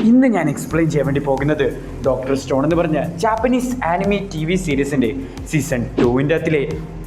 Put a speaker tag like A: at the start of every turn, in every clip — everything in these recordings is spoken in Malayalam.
A: ഇന്ന് ഞാൻ എക്സ്പ്ലെയിൻ ചെയ്യാൻ വേണ്ടി പോകുന്നത് ഡോക്ടർ സ്റ്റോൺ എന്ന് പറഞ്ഞ ജാപ്പനീസ് ആനിമി TV സീരീസിന്റെ സീസൺ 2 അതിലെ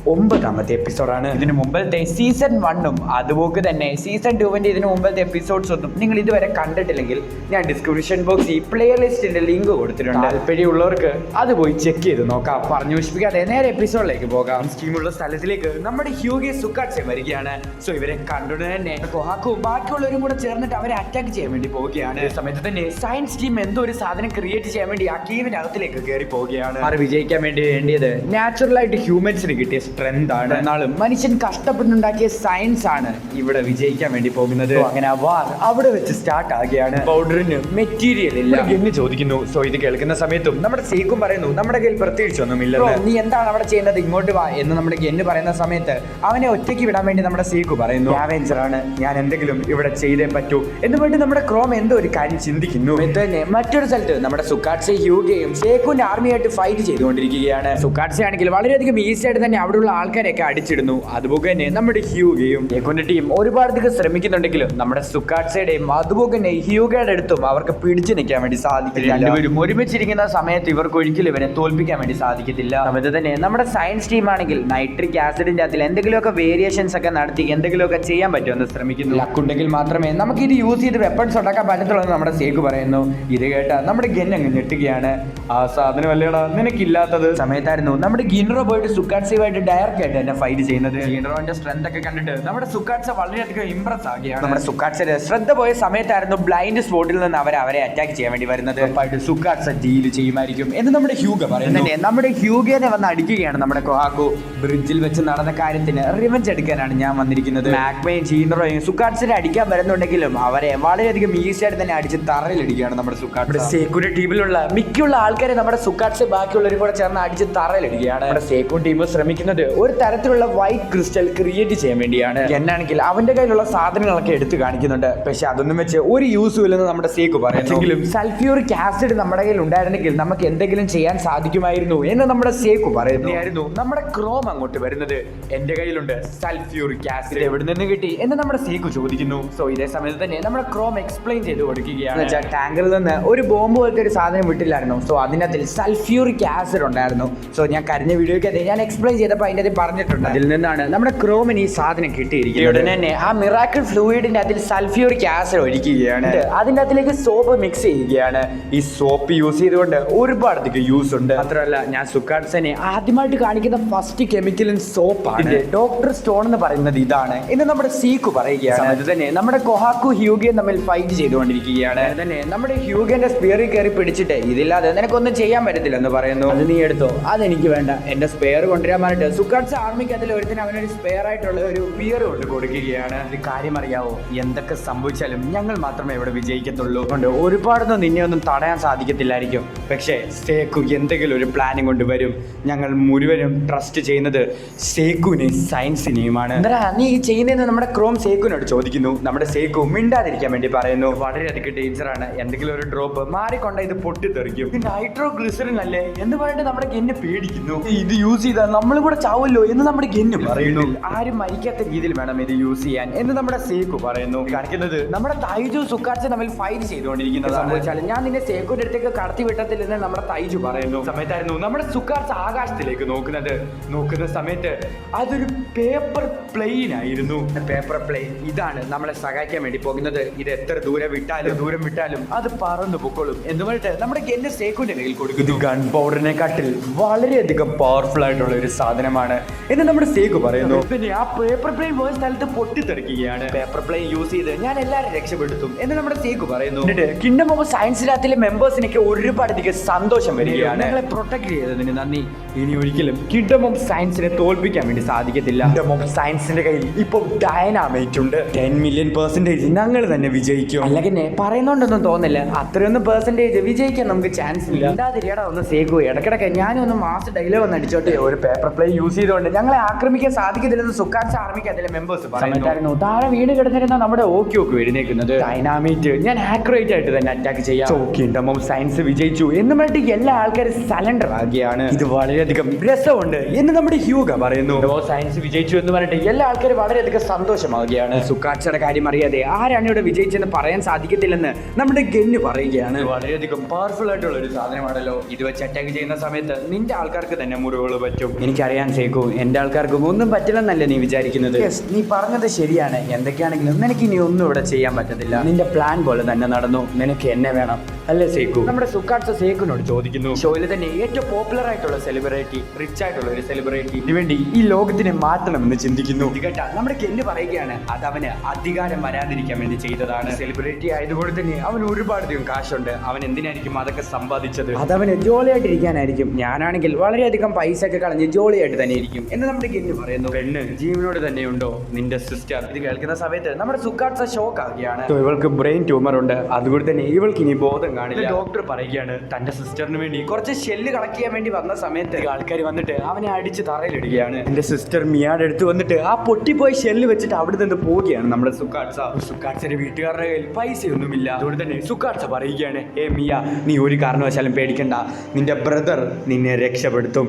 A: 9ാമത്തെ എപ്പിസോഡാണ്. ഇതിനു മുമ്പത്തെ സീസൺ 1ഉം അതുപോലെ തന്നെ സീസൺ 2 ഇതിനു മുമ്പത്തെ എപ്പിസോഡ്സ് ഒന്നും നിങ്ങൾ ഇതുവരെ കണ്ടിട്ടില്ലെങ്കിൽ ഞാൻ ഡിസ്ക്രിപ്ഷൻ ബോക്സിൽ പ്ലേ ലിസ്റ്റിന്റെ ലിങ്ക് കൊടുത്തിട്ടുണ്ട്. താല്പര്യമുള്ളവർക്ക് അത് പോയി ചെക്ക് ചെയ്ത് നോക്കാം. പറഞ്ഞു വിശ്വസിക്കാതെ നേരെ എപ്പിസോഡിലേക്ക് പോകാം. സ്കീമുള്ള സ്ഥലത്തിലേക്ക് നമ്മുടെ ഹ്യൂഗെ സുക്കാട്സെ വരികയാണ്. സോ ഇവരെ കണ്ടുകൊണ്ട് തന്നെ കൊഹാക്കും ബാക്കിയുള്ളവരും കൂടെ ചേർന്നിട്ട് അവരെ അറ്റാക്ക് ചെയ്യാൻ വേണ്ടി പോവുകയാണ്. ഈ സമയത്ത് തന്നെ സയൻസ് ടീം എന്തോ ഒരു സാധനം ക്രിയേറ്റ് ചെയ്യാൻ വേണ്ടി ആ കീവിന്റെ അകത്തിലേക്ക് കയറി പോവുകയാണ്. അവർ വിജയിക്കാൻ വേണ്ടിയത് നാച്ചുറൽ ആയിട്ട് ഹ്യൂമൻസിന് കിട്ടിയ സ്ട്രെങ്ത് ആണ്. എന്നാലും മനുഷ്യൻ കഷ്ടപ്പെട്ടുണ്ടാക്കിയ സയൻസ് ആണ് ഇവിടെ വിജയിക്കാൻ വേണ്ടി പോകുന്നത്. അങ്ങനെ വാർ അവിടെ വെച്ച് സ്റ്റാർട്ട് ആകുകയാണ്. പൗഡറിന് മെറ്റീരിയൽ ഇല്ല എന്ന് ചോദിക്കുന്നു. സോ ഇത് കേൾക്കുന്ന സമയത്തും നമ്മുടെ സേക്കും പറയുന്നു നമ്മുടെ കയ്യിൽ പ്രത്യേകിച്ചൊന്നുമില്ല, നീ എന്താണ് അവിടെ ചെയ്യുന്നത്, ഇങ്ങോട്ട് വാ എന്ന് നമ്മുടെ ഗെന്ന് പറയുന്ന സമയത്ത് അവനെ ഒറ്റയ്ക്ക് വിടാൻ വേണ്ടി നമ്മുടെ സേക്കു പറയുന്നു ആവെഞ്ചർ ആണ്, ഞാൻ എന്തെങ്കിലും ഇവിടെ ചെയ്തേ പറ്റൂ എന്ന് വേണ്ടി നമ്മുടെ ക്രോം എന്തോ ഒരു കാര്യം ചിന്തിക്കുന്നു. തന്നെ മറ്റൊരു സ്ഥലത്ത് നമ്മുടെ സുക്കാട്സെ ഹ്യൂഗയും സേക്കുവിന്റെ ആർമിയായിട്ട് ഫൈറ്റ് ചെയ്തുകൊണ്ടിരിക്കുകയാണ്. സുക്കാട്സെ ആണെങ്കിൽ വളരെയധികം ഈസി ആയിട്ട് തന്നെ അവിടെയുള്ള ആൾക്കാരെയൊക്കെ അടിച്ചിടുന്നു. അതുപോലെ തന്നെ നമ്മുടെ ഹ്യൂഗയും സേക്കുവിന്റെ ടീം ഒരുപാടധികം ശ്രമിക്കുന്നുണ്ടെങ്കിലും നമ്മുടെ സുക്കാട്സയുടെയും അതുപോലെ തന്നെ ഹ്യൂഗയുടെ അടുത്തും അവർക്ക് പിടിച്ചു നിൽക്കാൻ വേണ്ടി സാധിക്കില്ല. രണ്ടുപേരും ഒരുമിച്ചിരിക്കുന്ന സമയത്ത് ഇവർക്ക് ഒരിക്കലും ഇവരെ തോൽപ്പിക്കാൻ വേണ്ടി സാധിക്കത്തില്ല. സമയത്ത് തന്നെ നമ്മുടെ സയൻസ് ടീം ആണെങ്കിൽ നൈട്രിക് ആസിഡിന്റെ അതിൽ എന്തെങ്കിലുമൊക്കെ വേരിയേഷൻസ് ഒക്കെ നടത്തി എന്തെങ്കിലുമൊക്കെ ചെയ്യാൻ പറ്റുമെന്ന് ശ്രമിക്കുന്നു. ലക്കുണ്ടെങ്കിൽ മാത്രമേ നമുക്ക് ഇത് യൂസ് ചെയ്ത് വെപ്പൺസ് ഉണ്ടാക്കാൻ പറ്റത്തുള്ളൂ എന്ന് നമ്മുടെ സേക്ക് പറയുന്നു. ഇത് കേട്ട നമ്മുടെ ഗെൻ അങ്ങ് ഞെട്ടുകയാണ്. ആ സാധനം അല്ലേടാ നിനക്കില്ലാത്തത്. സമയത്തായിരുന്നു നമ്മുടെ ഗിൻറോ പോയിട്ട് സുക്കാട്സയുമായിട്ട് ഡയറക്റ്റ് ആയിട്ട് തന്നെ ഫൈറ്റ് ചെയ്യുന്നത്. ഗിൻറോന്റെ സ്ട്രെങ്ത് ഒക്കെ കണ്ടിട്ട് നമ്മുടെ സുക്കാട്സ വളരെയധികം ഇംപ്രസ് ആകുകയാണ്. നമ്മുടെ സുക്കാട്സയുടെ ശ്രദ്ധ പോയ സമയത്തായിരുന്നു ബ്ലൈൻഡ് സ്പോട്ടിൽ നിന്ന് അവരെ അറ്റാക്ക് ചെയ്യാൻ വേണ്ടി വരുന്നത്. സുക്കാട്സ ഡീൽ ചെയ്യുമായിരിക്കും എന്ന് നമ്മുടെ ഹ്യൂഗ പറയുന്നു. നമ്മുടെ ഹ്യൂഗനെ വന്ന് അടിക്കുകയാണ് നമ്മുടെ കൊഹാക്കു. ബ്രിഡ്ജിൽ വെച്ച് നടന്ന കാര്യത്തിന് റിവെഞ്ച് എടുക്കാനാണ് ഞാൻ വന്നിരിക്കുന്നത്. മാക്മയും ഗിൻറോയും സുക്കാട്സിനെ അടിക്കാൻ വരുന്നുണ്ടെങ്കിലും അവരെ വളരെയധികം ഈസി ആയിട്ട് തന്നെ അടിച്ച് തറയിലടിക്കുകയാണ് നമ്മുടെ സുക്കാട്സ്. സേക്കുന്റെ ടീമിലുള്ള മിക്കുള്ള ആൾക്കാരെ നമ്മുടെ സുക്കാട്സ് ബാക്കിയുള്ളവരും കൂടെ ചേർന്ന് അടിച്ച് തറയിലടിക്കുകയാണ്. നമ്മുടെ സേക്കു ടീം ശ്രമിക്കുന്നത് ഒരു തരത്തിലുള്ള വൈറ്റ് ക്രിസ്റ്റൽ ക്രിയേറ്റ് ചെയ്യാൻ വേണ്ടിയാണ്. എന്നാണെങ്കിൽ അവന്റെ കയ്യിലുള്ള സാധനങ്ങളൊക്കെ എടുത്തു കാണിക്കുന്നുണ്ട്. പക്ഷെ അതൊന്നും വെച്ച് ഒരു യൂസും ഇല്ലെന്ന് നമ്മുടെ സേക്കു പറയുന്നെങ്കിലും സൾഫ്യൂറിക് ആസിഡ് നമ്മുടെ കയ്യിൽ ഉണ്ടായിരുന്നെങ്കിൽ നമുക്ക് എന്തെങ്കിലും ചെയ്യാൻ സാധിക്കുമായിരുന്നു എന്ന് നമ്മുടെ സേക്കു പറയുന്നു. നമ്മുടെ ക്രോം അങ്ങോട്ട് വരുന്നത് എന്റെ കയ്യിലുണ്ട് സൾഫ്യൂറിക് ആസിഡ് എവിടെ നിന്ന് കിട്ടി എന്ന് നമ്മുടെ സേക്കു ചോദിക്കുന്നു. സോ ഇതേ സമയത്ത് തന്നെ നമ്മുടെ ക്രോം എക്സ്പ്ലെയിൻ ചെയ്ത് കൊടുക്കുകയാണ്. ടാങ്കിൽ നിന്ന് ഒരു ബോംബ് പോലത്തെ ഒരു സാധനം വിട്ടില്ലായിരുന്നു. സോ അതിനകത്തിൽ സൾഫ്യൂറിക് ആസിഡ് ഉണ്ടായിരുന്നു. സോ ഞാൻ കഴിഞ്ഞ വീഡിയോയ്ക്ക് ഞാൻ എക്സ്പ്ലെയിൻ ചെയ്തപ്പോൾ അതിന്റെ പറഞ്ഞിട്ടുണ്ട്. അതിൽ നിന്നാണ് നമ്മുടെ ക്രോമിന് ഈ സാധനം കിട്ടിയിരിക്കുന്നത്. ഉടനെ തന്നെ ആ മിറാക്കിൾ ഫ്ലൂയിഡിന്റെ അതിൽ സൾഫ്യൂറിക് ആസിഡ് ഒഴിക്കുകയാണ്. അതിന്റെ അതിലേക്ക് സോപ്പ് മിക്സ് ചെയ്യുകയാണ്. ഈ സോപ്പ് യൂസ് ചെയ്തുകൊണ്ട് ഒരുപാട് യൂസ് ഉണ്ട്. മാത്രമല്ല ഞാൻ സുക്കാട്സനെ ആദ്യമായിട്ട് കാണിക്കുന്ന ഫസ്റ്റ് കെമിക്കലും സോപ്പാണ്. ഡോക്ടർ സ്റ്റോൺ എന്ന് പറയുന്നത് ഇതാണ് എന്ന് നമ്മുടെ സീക്കു പറയുകയാണ്. അത് തന്നെ നമ്മുടെ കൊഹാക്കു ഹ്യൂഗയും തമ്മിൽ ഫൈറ്റ് ചെയ്തുകൊണ്ടിരിക്കുകയാണ്. തന്നെ നമ്മുടെ ഹ്യൂഗന്റെ സ്പെയറിൽ കയറി പിടിച്ചിട്ട് ഇതില്ലാതെ നിനക്കൊന്നും ചെയ്യാൻ പറ്റത്തില്ല എന്ന് പറയുന്നു. അത് നീ എടുത്തോ, അതെനിക്ക് വേണ്ട, എന്റെ സ്പെയർ കൊണ്ടുവരാൻ പറഞ്ഞിട്ട് സുക്കാട്സ് ആർമിക്ക് അതിൽ ഒരുത്തിന് അവനൊരു സ്പെയർ ആയിട്ടുള്ള ഒരു ബിയർ കൊണ്ട് കൊടുക്കുകയാണ്. ഒരു കാര്യം അറിയാവോ, എന്തൊക്കെ സംഭവിച്ചാലും ഞങ്ങൾ മാത്രമേ ഇവിടെ വിജയിക്കത്തുള്ളൂ. അതുകൊണ്ട് ഒരുപാടൊന്നും നിന്നെ ഒന്നും തടയാൻ സാധിക്കത്തില്ലായിരിക്കും. പക്ഷേ സേക്കു എന്തെങ്കിലും ഒരു പ്ലാനിങ് കൊണ്ട് വരും. ഞങ്ങൾ മുഴുവനും ട്രസ്റ്റ് ചെയ്യുന്നത് സേക്കുവിനെയും സയൻസിനെയുമാണ്. എന്താ നീ ചെയ്യുന്നതെന്ന് നമ്മുടെ ക്രോം സേക്കുവിനോട് ചോദിക്കുന്നു. നമ്മുടെ സേക്കു മിണ്ടാതിരിക്കാൻ വേണ്ടി പറയുന്നു. വളരെയധികം ഡേഞ്ചറാണ്, എന്തെങ്കിലും ഒരു ഡ്രോപ്പ് മാറിക്കൊണ്ട ഇത് പൊട്ടിത്തെറിക്കും. നൈട്രോ ഗ്ലിസറിൻ അല്ലേ എന്ന് പറഞ്ഞിട്ട് നമ്മുടെ ഗെന്ന് പേടിക്കുന്നു. ഇത് യൂസ് ചെയ്താൽ നമ്മളും കൂടെ ചാവല്ലോ എന്ന് നമ്മുടെ ഗെന്ന് പറയുന്നു. ആരും മരിക്കാത്ത രീതിയിൽ വേണം ഇത് യൂസ് ചെയ്യാൻ എന്ന് നമ്മുടെ സേക്കു പറയുന്നു. കാണിക്കുന്നത് നമ്മുടെ തൈജു സുക്കാട്സ് തമ്മിൽ ഫൈറ്റ് ചെയ്തുകൊണ്ടിരിക്കുന്നത്. സംഭവിച്ചാൽ ഞാൻ നിന്നെ സേക്കുവിന്റെ അടുത്തേക്ക് കടത്തി വിട്ടത്തില്ലെന്ന് നമ്മുടെ തൈജു പറയുന്നു. സമയത്തായിരുന്നു നമ്മുടെ സുക്കാട്സ് ആകാശത്തിലേക്ക് നോക്കുന്ന സമയത്ത് അതൊരു പേപ്പർ പ്ലെയിൻ ആയിരുന്നു. പേപ്പർ പ്ലെയിൻ ഇതാണ് നമ്മളെ സഹായിക്കാൻ വേണ്ടി പോകുന്നത്. ഇത് എത്ര ദൂരം വിട്ടാലും അത് പറന്നു പൊക്കോളും എന്ന് പറഞ്ഞിട്ട് നമ്മുടെ ഗെന്ന് സേക്കുവിന്റെ കയ്യിൽ കൊടുക്കുന്നു. ഗൺ പൗഡറിനെ കാട്ടിൽ വളരെയധികം പവർഫുൾ ആയിട്ടുള്ള ഒരു സാധനമാണ് എന്ന് നമ്മുടെ സേക്കു പറയുന്നു. പിന്നെ ആ പേപ്പർ പ്ലെയിൻ പോയ സ്ഥലത്ത് പൊട്ടിത്തെറിക്കുകയാണ്. പേപ്പർ പ്ലെയിൻ യൂസ് ചെയ്ത് ഞാൻ എല്ലാവരും രക്ഷപ്പെടുത്തും എന്ന് നമ്മുടെ സേക്കു പറയുന്നു. എന്നിട്ട് കിങ്ഡം ഓഫ് സയൻസിനകത്തിലെ മെമ്പേഴ്സിനൊക്കെ ഒരുപാടധികം സന്തോഷം വരികയാണ്. ഞങ്ങളെ പ്രൊട്ടക്ട് ചെയ്തതിന് നന്ദി. ഇനി ഒരിക്കലും കിങ്ഡം ഓഫ് സയൻസിനെ തോൽപ്പിക്കാൻ വേണ്ടി സാധിക്കത്തില്ല. കിങ്ഡം ഓഫ് സയൻസിന്റെ കയ്യിൽ ഇപ്പോൾ ഡയനാമൈറ്റ് ഉണ്ട്. 10 മില്യൺ % ഞങ്ങൾ തന്നെ വിജയിക്കും. അല്ലെങ്കിൽ പറയുന്നോണ്ടൊന്നും തോന്നില്ല, അത്രയൊന്നും % വിജയിക്കാൻ നമുക്ക് ചാൻസ് ഇല്ല. ഇടാതിരിയടാ ഒന്ന് സേക്കു, ഇടക്കിടക്ക് ഞാനും ഒന്ന് മാസ് ഡയലോഗ് ഒന്ന് അടിച്ചോട്ടെ. ഒരു പേപ്പർ പ്ലെയിൻ യൂസ് ചെയ്തുകൊണ്ട് ഞങ്ങളെ ആക്രമിക്കാൻ സാധിക്കത്തില്ലെന്ന് സുക്കാട്സ് ആർമിക്ക് അതിലെ മെമ്പേഴ്സ് പറയുന്നു. താഴെ വീട് കിടന്നിരുന്ന നമ്മുടെ ഓക്കി എഴുന്നേക്കുന്നത് ഡൈനാമൈറ്റ് ഞാൻ ആക്യുറേറ്റ് ആയിട്ട് തന്നെ അറ്റാക്ക് ചെയ്യാം. കിങ്ഡം ഓഫ് സയൻസ് വിജയിച്ചു എന്ന് പറഞ്ഞിട്ട് എല്ലാ ആൾക്കാരും സലണ്ടർ ആകുകയാണ്. ഇത് വളരെയധികം രസമുണ്ട് എന്ന് നമ്മുടെ ഹ്യൂഗ പറയുന്നു. സയൻസ് വിജയിച്ചു എന്ന് പറഞ്ഞിട്ട് എല്ലാ ആൾക്കാരും വളരെയധികം സന്തോഷമാവുകയാണ്. സുക്കാട്സയുടെ കാര്യം അറിയാതെ ആരാണ് ഇവിടെ വിജയിച്ചെന്ന് പറയാൻ സാധിക്കത്തില്ലെന്ന് നമ്മുടെ ഗെന്ന് പറയുകയാണ്. വളരെയധികം പവർഫുൾ ആയിട്ടുള്ള ഒരു സാധനമാണല്ലോ. ഇത് വെച്ച് അറ്റാക്ക് ചെയ്യുന്ന സമയത്ത് നിന്റെ ആൾക്കാർക്ക് തന്നെ മുറിവുകൾ പറ്റും. എനിക്കറിയാൻ സേക്കു, എന്റെ ആൾക്കാർക്കും ഒന്നും പറ്റില്ലെന്നല്ലേ നീ വിചാരിക്കുന്നത്? നീ പറഞ്ഞത് ശരിയാണ്. എന്തൊക്കെയാണെങ്കിലും നിനക്ക് ഇനി ഒന്നും ഇവിടെ ചെയ്യാൻ പറ്റത്തില്ല. നിന്റെ പ്ലാൻ പോലെ തന്നെ നടന്നു. നിനക്ക് എന്നെ വേണം അല്ലേ സേക്കു? നമ്മുടെ സുക്കാട്സ സേക്കുനോട് ചോദിക്കുന്നു. ഷോയിൽ തന്നെ ഏറ്റവും പോപ്പുലർ ആയിട്ടുള്ള സെലിബ്രിറ്റി, റിച്ച് ആയിട്ടുള്ള ഒരു സെലിബ്രിറ്റി വേണ്ടി ഈ ലോകത്തിനെ മാറ്റണമെന്ന് ചിന്തിക്കുന്നു. ഇത് കേട്ടാ നമ്മുടെ ഗെന്ന് പറയുകയാണ്, അത് അവന് അധികാരം വരാതിരിക്കാൻ വേണ്ടി ചെയ്തതാണ്. സെലിബ്രിറ്റി ആയതുകൊണ്ട് തന്നെ അവന് ഒരുപാടധികം കാശുണ്ട്. അവൻ എന്തിനായിരിക്കും അതൊക്കെ സമ്പാദിച്ചത്? അതവന് ജോളിയായിട്ടിരിക്കാനായിരിക്കും. ഞാനാണെങ്കിൽ വളരെയധികം പൈസ ഒക്കെ കളഞ്ഞ് ജോളിയായിട്ട് തന്നെ ഇരിക്കും എന്ന് നമ്മുടെ ഗെന്ന് പറയുന്നു. പെണ്ണ് ജീവനോട് തന്നെയുണ്ടോ നിന്റെ സിസ്റ്റർ? ഇത് കേൾക്കുന്ന സമയത്ത് നമ്മുടെ സുക്കാട്സ ഷോക്ക് ആവുകയാണ്. ഇവൾക്ക് ബ്രെയിൻ ട്യൂമർ ഉണ്ട്, അതുകൊണ്ട് തന്നെ ഇവൾക്ക് ഇനി ബോധം കാണില്ല. ഡോക്ടർ പറയുകയാണ് തന്റെ സിസ്റ്ററിന് വേണ്ടി കുറച്ച് ഷെല്ല് കളക്ട് ചെയ്യാൻ വേണ്ടി വന്ന സമയത്ത് ആൾക്കാർ വന്നിട്ട് അവനെ അടിച്ച് തറയിലിടുകയാണ്. എന്റെ സിസ്റ്റർ മിയാടെ അടുത്ത് വന്നിട്ട് ആ പൊട്ടിപ്പോയി ഷെല്ല് വെച്ചിട്ട് അവിടെ നിന്ന് പോവുകയാണ് നമ്മുടെ സുക്കാട്സ. സുക്കാട്സന്റെ വീട്ടുകാരുടെ കയ്യിൽ പൈസയൊന്നുമില്ല. അതുകൊണ്ട് തന്നെ സുക്കാട്സ പറയുകയാണ്, മിയ നീ ഒരു കാരണവശാലും പേടിക്കണ്ട, നിന്റെ ബ്രദർ നിന്നെ രക്ഷപ്പെടുത്തും.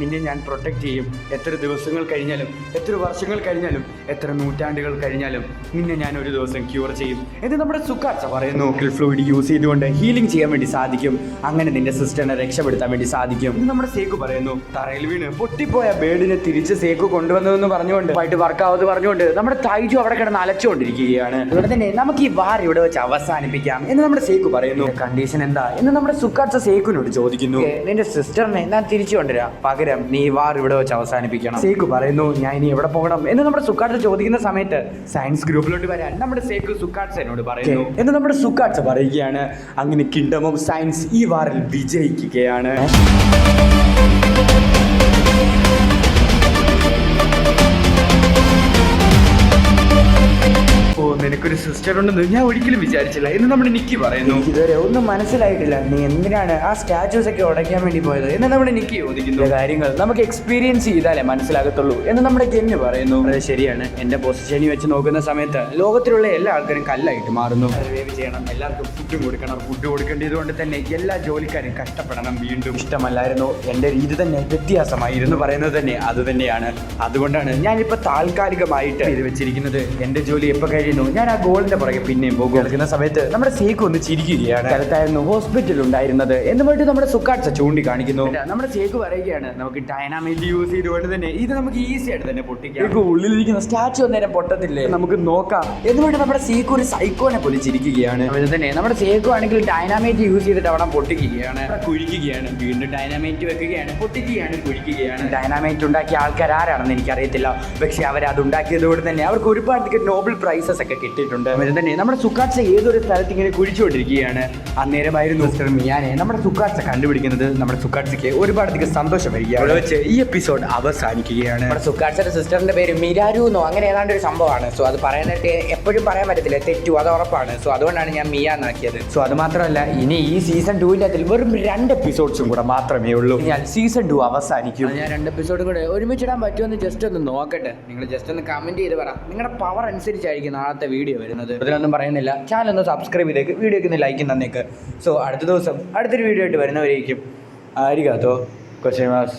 A: നിന്നെ ഞാൻ പ്രൊട്ടക്ട് ചെയ്യും. എത്ര ദിവസങ്ങൾ കഴിഞ്ഞാലും, എത്ര വർഷങ്ങൾ കഴിഞ്ഞാലും, എത്ര നൂറ്റാണ്ടുകൾ കഴിഞ്ഞാലും നിന്നെ ഞാൻ ഒരു ദിവസം ക്യൂർ ചെയ്യും എന്ന് നമ്മുടെ സുക്കാട്സ പറയുന്നു. ഫ്ലൂയിഡ് യൂസ് ചെയ്തുകൊണ്ട് ഹീലിംഗ് ചെയ്യാൻ വേണ്ടി സാധിക്കും. അങ്ങനെ നിന്റെ സിസ്റ്ററിനെ രക്ഷപ്പെടുത്താൻ വേണ്ടി സാധിക്കും എന്ന് നമ്മുടെ സേക്കു പറയുന്നു. തറയിൽ വീണ് പൊട്ടിപ്പോയ ബേഡിനെ തിരിച്ച് സേക്കു കൊണ്ടുവന്നതെന്ന് പറഞ്ഞുകൊണ്ട് വർക്കാവെന്ന് പറഞ്ഞുകൊണ്ട് നമ്മുടെ തൈജു അവിടെ കിടന്ന് അലച്ചുകൊണ്ടിരിക്കുകയാണ്. അതുകൊണ്ട് തന്നെ നമുക്ക് ഈ വാർ ഇവിടെ വെച്ച് അവസാനിപ്പിക്കാം എന്ന് നമ്മുടെ സേക്കു പറയുന്നു. കണ്ടീഷൻ എന്താ എന്ന് നമ്മുടെ സുക്കാട്സ സേക്കുനോട് ചോദിക്കുന്നു. നിന്റെ സിസ്റ്ററിനെ ഞാൻ തിരിച്ചു കൊണ്ടുവരാം, പകരം നീ വാർ ഇവിടെ വെച്ച് അവസാനിപ്പിക്കണം. സേക്കു പറയുന്നു, ഞാൻ ഇനി എവിടെ പോകണം എന്ന് നമ്മുടെ സുക്കാട്സ ചോദിക്കുന്ന സമയത്ത് സയൻസ് ഗ്രൂപ്പിലോട്ട് വരാൻ നമ്മുടെ സേക്കു സുക്കാട്സനോട് പറയുന്നു. എന്ന് നമ്മുടെ സുക്കാട്സ പറയുകയാണ്. അങ്ങനെ കിങ്ഡം ഓഫ് സയൻസ് ഈ വാറിൽ വിജയിക്കുകയാണ്. നിനക്കൊരു സിസ്റ്റർ ഉണ്ടെന്ന് ഞാൻ ഒരിക്കലും വിചാരിച്ചില്ല എന്ന് നമ്മുടെ നിക്കി പറയുന്നു. ഇതുവരെ ഒന്നും മനസ്സിലായിട്ടില്ല, നീ എന്തിനാണ് ആ സ്റ്റാച്യൂസ് ഒക്കെ ഉടയ്ക്കാൻ വേണ്ടി പോയത് എന്ന് നമ്മുടെ നിക്കി ചോദിക്കുന്നു. കാര്യങ്ങൾ നമുക്ക് എക്സ്പീരിയൻസ് ചെയ്താലേ മനസ്സിലാകത്തുള്ളൂ എന്ന് നമ്മുടെ ഗെന്ന് പറയുന്നു. അത് ശരിയാണ്. എന്റെ പൊസിഷനിൽ വെച്ച് നോക്കുന്ന സമയത്ത് ലോകത്തിലുള്ള എല്ലാ ആൾക്കാരും കല്ലായിട്ട് മാറുന്നു. വേവ് ചെയ്യണം, എല്ലാവർക്കും ഫുഡ് കൊടുക്കണം. ഫുഡ് കൊടുക്കേണ്ടത് കൊണ്ട് തന്നെ എല്ലാ ജോലിക്കാരും കഷ്ടപ്പെടണം. വീണ്ടും ഇഷ്ടമല്ലായിരുന്നു, എന്റെ രീതി തന്നെ വ്യത്യാസമായിരുന്നു പറയുന്നത് തന്നെ അത് തന്നെയാണ്. അതുകൊണ്ടാണ് ഞാനിപ്പോൾ താൽക്കാലികമായിട്ട് ഇത് വെച്ചിരിക്കുന്നത്. എന്റെ ജോലി എപ്പോൾ കഴിയുന്നു ഞാൻ ആ ഗോളിന്റെ പുറകെ പിന്നെയും പോകും. കളിക്കുന്ന സമയത്ത് നമ്മുടെ സേക്കു ഒന്ന് ചിരിക്കുകയാണ്. സ്ഥലത്തായിരുന്നു ഹോസ്പിറ്റൽ ഉണ്ടായിരുന്നത് എന്ന് പറഞ്ഞിട്ട് നമ്മുടെ സുക്കാട്സ ചൂണ്ടിക്കാണിക്കുന്നു. നമ്മുടെ സേക്കു പറയുകയാണ്, നമുക്ക് ഡൈനാമൈറ്റ് യൂസ് ചെയ്തുകൊണ്ട് തന്നെ ഇത് നമുക്ക് ഈസി ആയിട്ട് തന്നെ പൊട്ടിക്കാം. ഉള്ളിലിരിക്കുന്ന സ്റ്റാച്ചു അന്നേരം പൊട്ടത്തില്ലേ, നമുക്ക് നോക്കാം എന്ന് പറഞ്ഞിട്ട് നമ്മുടെ സേക്കു ഒരു സൈക്കോനെ പോലെ ചിരിക്കുകയാണ്. അതുപോലെ തന്നെ നമ്മുടെ സേക്കു ആണെങ്കിൽ ഡൈനാമൈറ്റ് യൂസ് ചെയ്തിട്ട് അവിടെ പൊട്ടിക്കുകയാണ്, കുഴിക്കുകയാണ്. വീണ്ടും ഡൈനാമൈറ്റ് വെക്കുകയാണ്, പൊട്ടിക്കുകയാണ്, കുഴിക്കുകയാണ്. ഡൈനാമൈറ്റ് ഉണ്ടാക്കിയ ആൾക്കാർ ആരാണെന്ന് എനിക്കറിയത്തില്ല, പക്ഷെ അവരത് ഉണ്ടാക്കിയതുകൊണ്ട് തന്നെ അവർക്ക് ഒരുപാട് നോബൽ പ്രൈസസ് ഒക്കെ കിട്ടിയിട്ടുണ്ട്. അതുപോലെ തന്നെ നമ്മുടെ സുക്കാട്സ ഏതൊരു സ്ഥലത്ത് ഇങ്ങനെ കുഴിച്ചുകൊണ്ടിരിക്കുകയാണ്. അന്നേരമായിരുന്നു മിസ്റ്റർ മിയാനെ നമ്മുടെ സുക്കാട്സ കണ്ടുപിടിക്കുന്നത്. നമ്മുടെ സുക്കാട്സയ്ക്ക് ഒരുപാടധികം സന്തോഷം വരികയാണ്. അവിടെ വെച്ച് ഈ എപ്പിസോഡ് അവസാനിക്കുകയാണ്. നമ്മുടെ സുക്കാട്സയുടെ സിസ്റ്ററിന്റെ പേര് മിരാരു എന്നോ അങ്ങനെ ഏതാണ്ട് ഒരു സംഭവമാണ്. സോ അത് പറയാനായിട്ട് എപ്പോഴും പറയാൻ പറ്റത്തില്ല, തെറ്റു, അത് ഉറപ്പാണ്. സോ അതുകൊണ്ടാണ് ഞാൻ മിയ എന്നാക്കിയത്. സോ അത് മാത്രമല്ല, ഇനി ഈ സീസൺ 2 അതിൽ വെറും 2 എപ്പിസോഡ്സും കൂടെ മാത്രമേ ഉള്ളൂ. ഞാൻ സീസൺ 2 അവസാനിക്കും. ഞാൻ 2 എപ്പിസോഡും കൂടെ ഒരുമിച്ചിടാൻ പറ്റുമെന്ന് ജസ്റ്റ് ഒന്ന് നോക്കട്ടെ. നിങ്ങൾ ജസ്റ്റ് ഒന്ന് കമന്റ് ചെയ്ത് പറ. നിങ്ങളുടെ പവർ അനുസരിച്ചായിരിക്കും നാളത്തെ വീഡിയോ വരുന്നത്. അതിലൊന്നും പറയുന്നില്ല. ചാനൽ ഒന്ന് സബ്സ്ക്രൈബ് ചെയ്തേക്ക്, വീഡിയോക്ക് ഒന്ന് ലൈക്ക് തന്നേക്ക്. സോ അടുത്ത ദിവസം അടുത്തൊരു വീഡിയോ ആയിട്ട് വരുന്നവരേക്കും ആരിക്കാത്തോ കൊച്ചേമാസ്.